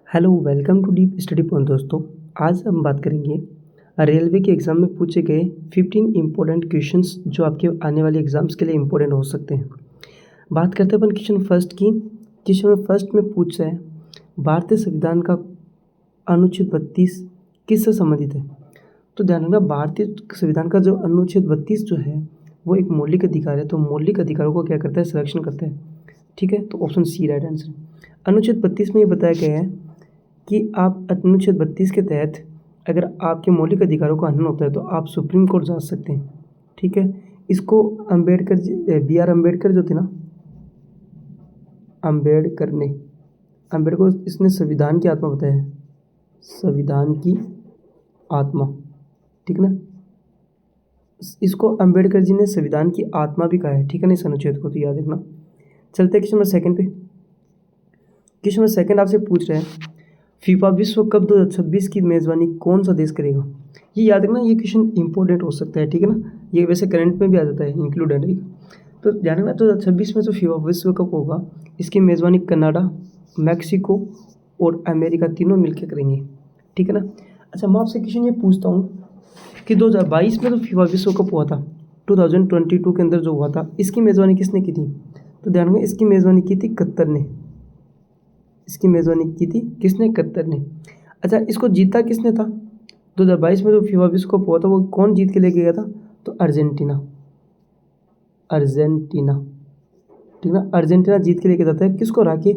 Hello welcome to deep study point दोस्तों। आज हम बात करेंगे रेलवे के एग्ज़ाम में पूछे गए 15 इम्पोर्टेंट क्वेश्चंस जो आपके आने वाले एग्ज़ाम्स के लिए इम्पोर्टेंट हो सकते हैं। बात करते हैं अपन क्वेश्चन फर्स्ट की। क्वेश्चन फर्स्ट में पूछ रहा है भारतीय संविधान का अनुच्छेद 32 किससे संबंधित है। तो ध्यान रखना, भारतीय संविधान का जो अनुच्छेद 32 जो है वो एक मौलिक अधिकार है। तो मौलिक अधिकारों को क्या करता है, संरक्षण करता है। ठीक है, तो ऑप्शन सी राइट आंसर। अनुच्छेद 32 में ये बताया गया है कि आप अनुच्छेद 32 के तहत अगर आपके मौलिक अधिकारों का हनन होता है तो आप सुप्रीम कोर्ट जा सकते हैं। ठीक है, इसको बी आर अम्बेडकर जो थे ना, अम्बेडकर इसने संविधान की आत्मा बताया है, संविधान की आत्मा। ठीक है ना, इसको अम्बेडकर जी ने संविधान की आत्मा भी कहा है। ठीक है ना, इस अनुच्छेद को तो याद रखना। चलते हैं क्वेश्चन नंबर सेकंड पे। क्वेश्चन नंबर सेकंड आपसे पूछ रहे हैं फीफा विश्व कप 2026 की मेज़बानी कौन सा देश करेगा। ये याद रखना, ये क्वेश्चन इंपॉर्टेंट हो सकता है। ठीक है ना, ये वैसे करंट में भी आ जाता है इंक्लूडेड। तो ध्यान रखना, 2026 में जो फीफा विश्व कप होगा इसकी मेज़बानी कनाडा, मैक्सिको और अमेरिका तीनों मिलकर करेंगे। ठीक है ना। अच्छा, मैं आपसे क्वेश्चन ये पूछता हूँ कि 2022 में जो फीफा विश्व कप हुआ था 2022 के अंदर जो हुआ था, इसकी मेज़बानी किसने की थी। तो ध्यान रखना, इसकी मेज़बानी की थी कतर ने। इसकी मेज़बानी की थी किसने, कतर ने। अच्छा, इसको जीता किसने था। 2022 में जो फीफा विश्व कप हुआ था वो कौन जीत के लेके गया था। तो अर्जेंटीना। ठीक है ना, अर्जेंटीना जीत के लेके जाता है। किसको हरा के,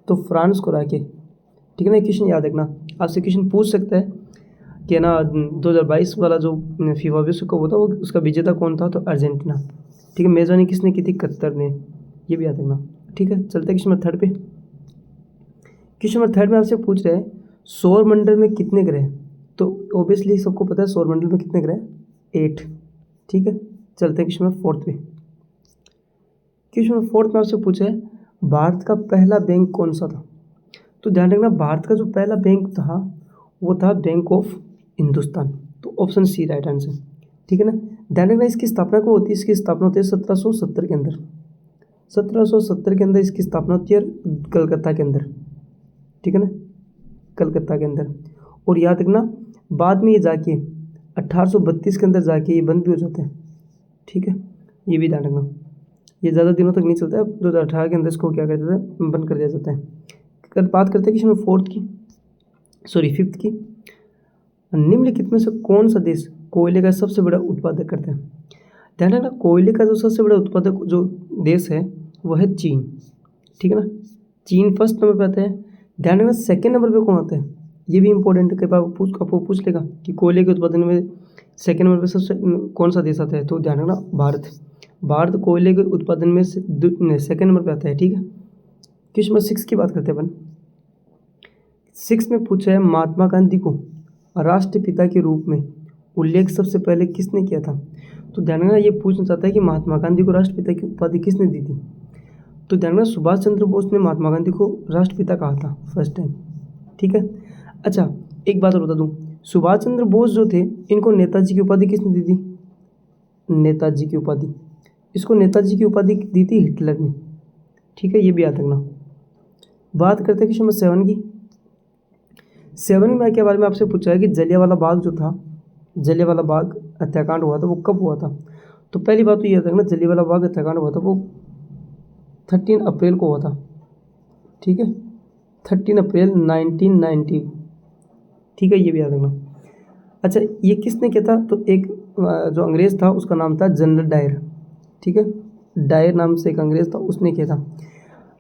तो फ्रांस को हरा के। ठीक है ना, क्वेश्चन याद रखना, आपसे क्वेश्चन पूछ सकता है कि ना 2022 वाला जो फीफा विश्व कप हुआ था वो उसका विजेता कौन था। तो अर्जेंटीना। ठीक है, मेज़बानी किसने की थी, कतर ने। ये भी याद रखना। ठीक है, चलते हैं क्वेश्चन नंबर थर्ड पे। क्वेश्चन नंबर थर्ड में आपसे पूछ रहे हैं सौर मंडल में कितने ग्रह। तो ऑब्वियसली सबको पता है सौर मंडल में कितने ग्रह, 8। ठीक है, चलते हैं क्वेश्चन नंबर फोर्थ पे। क्वेश्चन नंबर फोर्थ में आपसे पूछा है भारत का पहला बैंक कौन सा था। तो ध्यान रखना, भारत का जो पहला बैंक था वो था बैंक ऑफ हिंदुस्तान। तो ऑप्शन सी राइट आंसर। ठीक है ना, ध्यान रखना, इसकी स्थापना को होती है, इसकी स्थापना होती है 1770 के अंदर। 1770 के अंदर इसकी स्थापना होती है कलकत्ता के अंदर। ठीक है ना, कलकत्ता के अंदर। और याद रखना, बाद में ये जाके 1832 के अंदर जाके ये बंद भी हो जाता है। ठीक है, ये भी ध्यान रखना, ये ज़्यादा दिनों तक नहीं चलता है। 2018 के अंदर इसको क्या कर देता है, बंद कर दिया जाता है। बात करते हैं कि फिफ्थ की। निम्नलिखित में से कौन सा देश कोयले का सबसे बड़ा उत्पादक करता है। ध्यान रखना, कोयले का जो सबसे बड़ा उत्पादक जो देश है वो है चीन। ठीक है ना, चीन फर्स्ट नंबर पर आता है। ध्यान रखना, सेकेंड नंबर पे कौन आता है, ये भी इंपॉर्टेंट है। आपको पूछ लेगा कि कोयले के उत्पादन में सेकेंड नंबर पे सबसे कौन सा देश आता है। तो ध्यान रखना, भारत कोयले के उत्पादन में सेकेंड नंबर पे आता है। ठीक है, क्वेश्चन नंबर 6 की बात करते हैं अपन। 6 में पूछा है महात्मा गांधी को राष्ट्रपिता के रूप में उल्लेख सबसे पहले किसने किया था। तो ध्यान रखना, ये पूछना चाहता है कि महात्मा गांधी को राष्ट्रपिता की उपाधि किसने दी थी। तो ध्यान रखना, सुभाष चंद्र बोस ने महात्मा गांधी को राष्ट्रपिता कहा था फर्स्ट टाइम। ठीक है, अच्छा एक बात और बता दूं, सुभाष चंद्र बोस जो थे इनको नेताजी की उपाधि किसने दी थी, नेताजी की उपाधि। इसको नेताजी की उपाधि दी थी हिटलर ने। ठीक है, ये भी याद रखना। बात करते हैं क्वेश्चन नंबर 7 की। 7 में के बारे में आपसे पूछा है कि जलियांवाला बाग जो था, जलियांवाला बाग हत्याकांड हुआ था वो कब हुआ था। तो पहली बात तो ये याद रखना, जलियांवाला बाग हत्याकांड हुआ था वो 13 अप्रैल को हुआ था। ठीक है, 13 अप्रैल 1990। ठीक है, ये भी याद रखना। अच्छा, ये किसने किया था। तो एक जो अंग्रेज़ था उसका नाम था जनरल डायर। ठीक है, डायर नाम से एक अंग्रेज़ था, उसने किया था।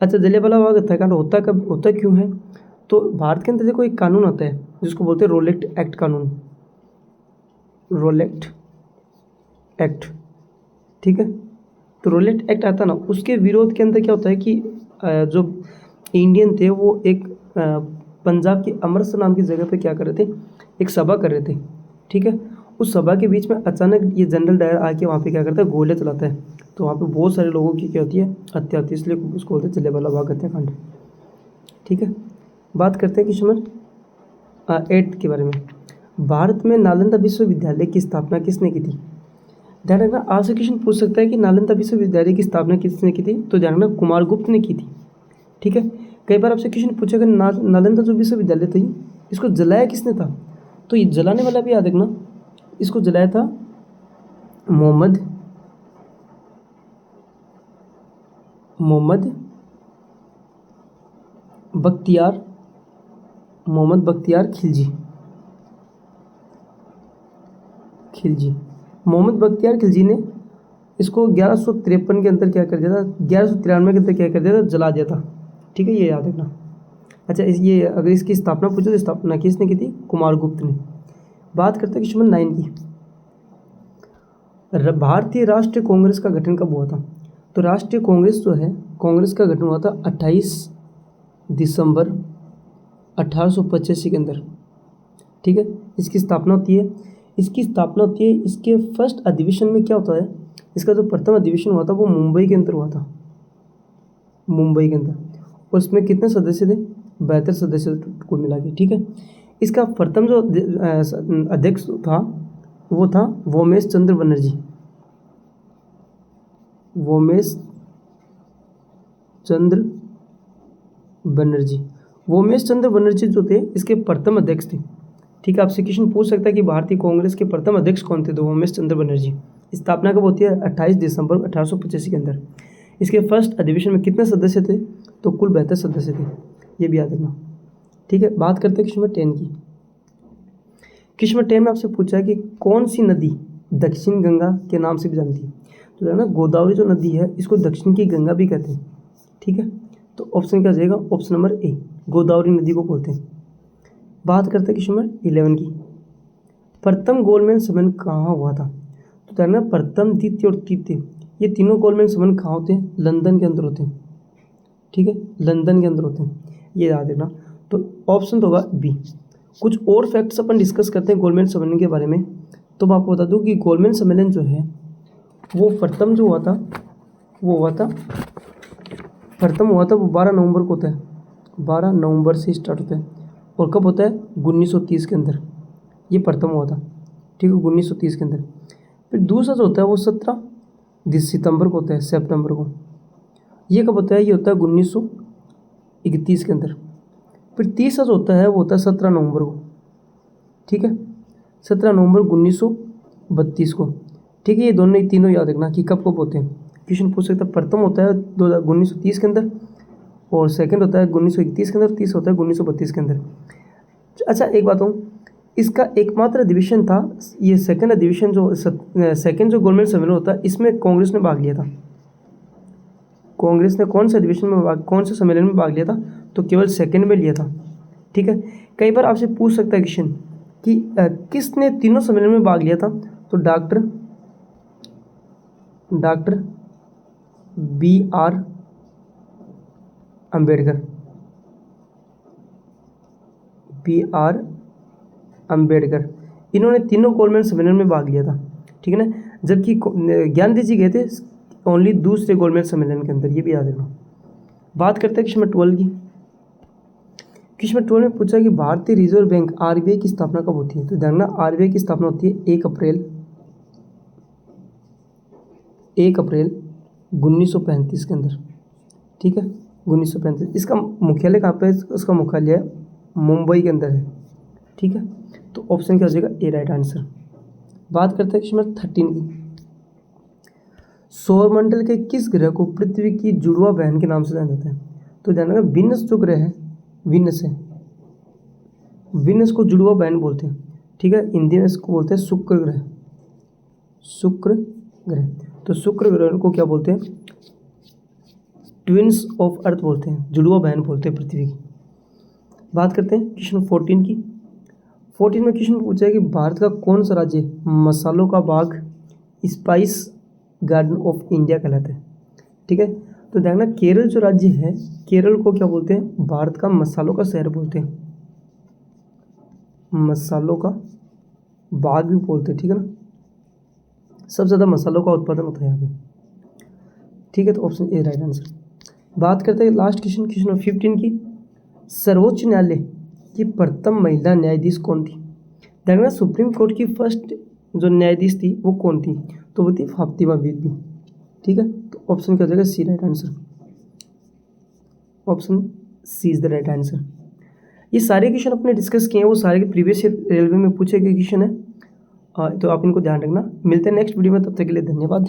अच्छा, जलियांवाला बाग हत्याकांड होता क्यों है। तो भारत के अंदर देखो एक कानून आता है जिसको बोलते हैं रोलेट एक्ट कानून, रोलेट एक्ट। ठीक है, तो रोलेट एक्ट आता ना, उसके विरोध के अंदर क्या होता है कि जो इंडियन थे वो एक पंजाब की अमृतसर नाम की जगह पे क्या कर रहे थे, एक सभा कर रहे थे। ठीक है, उस सभा के बीच में अचानक ये जनरल डायर आके वहाँ पे क्या करता है, गोले चलाता है। तो वहाँ पे बहुत सारे लोगों की क्या होती है, हत्या होती है, इसलिए उसको बोलते हैं जलियांवाला बाग हत्याकांड। ठीक है, बात करते हैं क्वेश्चन नंबर 8 के बारे में। भारत में नालंदा विश्वविद्यालय की स्थापना किसने की थी। ध्यान रखना, आपसे क्वेश्चन पूछ सकता है कि नालंदा विश्वविद्यालय की स्थापना किसने की थी। तो ध्यान रखना, कुमारगुप्त ने की थी। ठीक है, कई बार आपसे क्वेश्चन पूछेगा नालंदा जो विश्वविद्यालय था इसको जलाया किसने था, तो ये जलाने वाला भी याद रखना, इसको जलाया था मोहम्मद बख्तियार खिलजी। मोहम्मद बख्तियार खिलजी ने इसको 1153 के अंदर क्या कर दिया था, 1193 के अंदर क्या कर दिया था, जला दिया था। ठीक है, ये याद रखना। अच्छा, ये अगर इसकी स्थापना पूछो तो स्थापना किसने की थी, कुमारगुप्त ने। बात करते हैं क्वेश्चन 9 की। भारतीय राष्ट्रीय कांग्रेस का गठन कब हुआ था, तो राष्ट्रीय कांग्रेस जो है, कांग्रेस का गठन हुआ था 28 दिसंबर 1885 के अंदर। ठीक है, इसकी स्थापना होती है इसके फर्स्ट अधिवेशन में क्या होता है, इसका जो प्रथम अधिवेशन हुआ था वो मुंबई के अंदर हुआ था, और इसमें कितने सदस्य थे, 72 सदस्य कुल मिला के। ठीक है, इसका प्रथम जो अध्यक्ष था वो था वोमेश चंद्र बनर्जी जो थे इसके प्रथम अध्यक्ष थे। ठीक है, आपसे क्वेश्चन पूछ सकता है कि भारतीय कांग्रेस के प्रथम अध्यक्ष कौन थे, तो वोमेश चंद्र बनर्जी। स्थापना कब होती है, 28 दिसंबर 1885 के अंदर। इसके फर्स्ट अधिवेशन में कितने सदस्य थे, तो कुल 72 सदस्य थे, ये भी याद रखना। ठीक है, बात करते हैं क्वेश्चन नंबर 10 की। क्वेश्चन नंबर 10 में आपसे पूछा है कि कौन सी नदी दक्षिण गंगा के नाम से भी जानती है, तो है ना गोदावरी जो नदी है इसको दक्षिण की गंगा भी कहते हैं। ठीक है, तो ऑप्शन क्या जाएगा, ऑप्शन नंबर ए, गोदावरी नदी को बोलते हैं। बात करते हैं क्वेश्चन नंबर 11 की। प्रथम गोलमेज सम्मेलन कहाँ हुआ था, तो है ना प्रथम, द्वितीय और तृतीय ये तीनों गोलमेज सम्मेलन कहाँ होते हैं, लंदन के अंदर होते हैं। ठीक है, लंदन के अंदर होते हैं, ये याद रखना। तो ऑप्शन तो होगा बी। कुछ और फैक्ट्स अपन डिस्कस करते हैं गोलमेज सम्मेलन के बारे में। तो मैं आपको बता दूं कि गोलमेज सम्मेलन जो है वो प्रथम जो हुआ था वो 12 नवंबर को होता है, 12 नवंबर से स्टार्ट होता है। और कब होता है, 1930 के अंदर ये प्रथम हुआ था। ठीक है, 1930 के अंदर। फिर दूसरा जो होता है वो 17 सितंबर को होता है, सितंबर को। ये कब होता है, ये होता है 1931 के अंदर। फिर तीसरा जो होता है वो होता है 17 नवंबर को। ठीक है, 17 नवंबर 1932 को। ठीक है, ये दोनों तीनों याद रखना कि कब होते हैं। क्वेश्चन पूछ सकता है, प्रथम होता है 1930 के अंदर, और सेकंड होता है 1931 के अंदर, तीसरा होता है 1932 के अंदर। अच्छा, एक बात हूँ, इसका एकमात्र अधिवेशन था ये सेकंड अधिवेशन, सेकंड जो गोलमेज सम्मेलन होता है इसमें कांग्रेस ने भाग लिया था। कांग्रेस ने कौन से अधिवेशन में कौन से सम्मेलन में भाग लिया था, तो केवल सेकंड में लिया था। ठीक है, कई बार आपसे पूछ सकता है क्वेश्चन कि किसने तीनों सम्मेलन में भाग लिया था, तो डॉक्टर B.R. अम्बेडकर, इन्होंने तीनों गोलमेज सम्मेलन में भाग लिया था। ठीक है ना, जबकि गांधी जी गए थे ओनली दूसरे गोलमेज सम्मेलन के अंदर, ये भी याद रखना। बात करते हैं क्वेश्चन 12 की। क्वेश्चन 12 में पूछा कि भारतीय रिजर्व बैंक RBI की स्थापना कब होती है, तो ध्यान रखना RBI की स्थापना होती है 1 अप्रैल 1935 के अंदर। ठीक है, 1935। इसका मुख्यालय कहाँ पे है, उसका मुख्यालय मुंबई के अंदर है। ठीक है, तो ऑप्शन क्या हो जाएगा, ए राइट आंसर। बात करते हैं क्वेश्चन 13 की। सौरमंडल के किस ग्रह को पृथ्वी की जुड़वा बहन के नाम से जाना जाता है, तो ध्यान रखना विनस जो ग्रह है, विनस को जुड़वा बहन बोलते हैं। ठीक है, हिंदी में इसको बोलते हैं शुक्र ग्रह। तो शुक्र ग्रह को क्या बोलते हैं, ट्विंस ऑफ अर्थ बोलते हैं, जुड़वा बहन बोलते हैं पृथ्वी की। बात करते हैं क्वेश्चन 14 की। 14 में क्वेश्चन पूछा है कि भारत का कौन सा राज्य मसालों का बाग, स्पाइस गार्डन ऑफ इंडिया कहलाता है। ठीक है, तो देखना केरल जो राज्य है, केरल को क्या बोलते हैं, भारत का मसालों का शहर बोलते हैं, मसालों का बाग भी बोलते हैं। ठीक है ना, सबसे ज़्यादा मसालों का उत्पादन होता है यहाँ पे। ठीक है, तो ऑप्शन ए राइट आंसर। बात करते हैं लास्ट क्वेश्चन 15 की। सर्वोच्च न्यायालय की प्रथम महिला न्यायाधीश कौन थी, देखना सुप्रीम कोर्ट की फर्स्ट जो न्यायाधीश थी वो कौन थी, तो वो थी फातिमा बीबी। ठीक है, तो ऑप्शन क्या हो जाएगा, C right answer. Option C is the right answer. ये सारे क्वेश्चन अपने डिस्कस किए हैं, वो सारे के प्रीवियस ईयर रेलवे में पूछे गए क्वेश्चन है, तो आप इनको ध्यान रखना। मिलते हैं नेक्स्ट वीडियो में, तब तक के लिए धन्यवाद।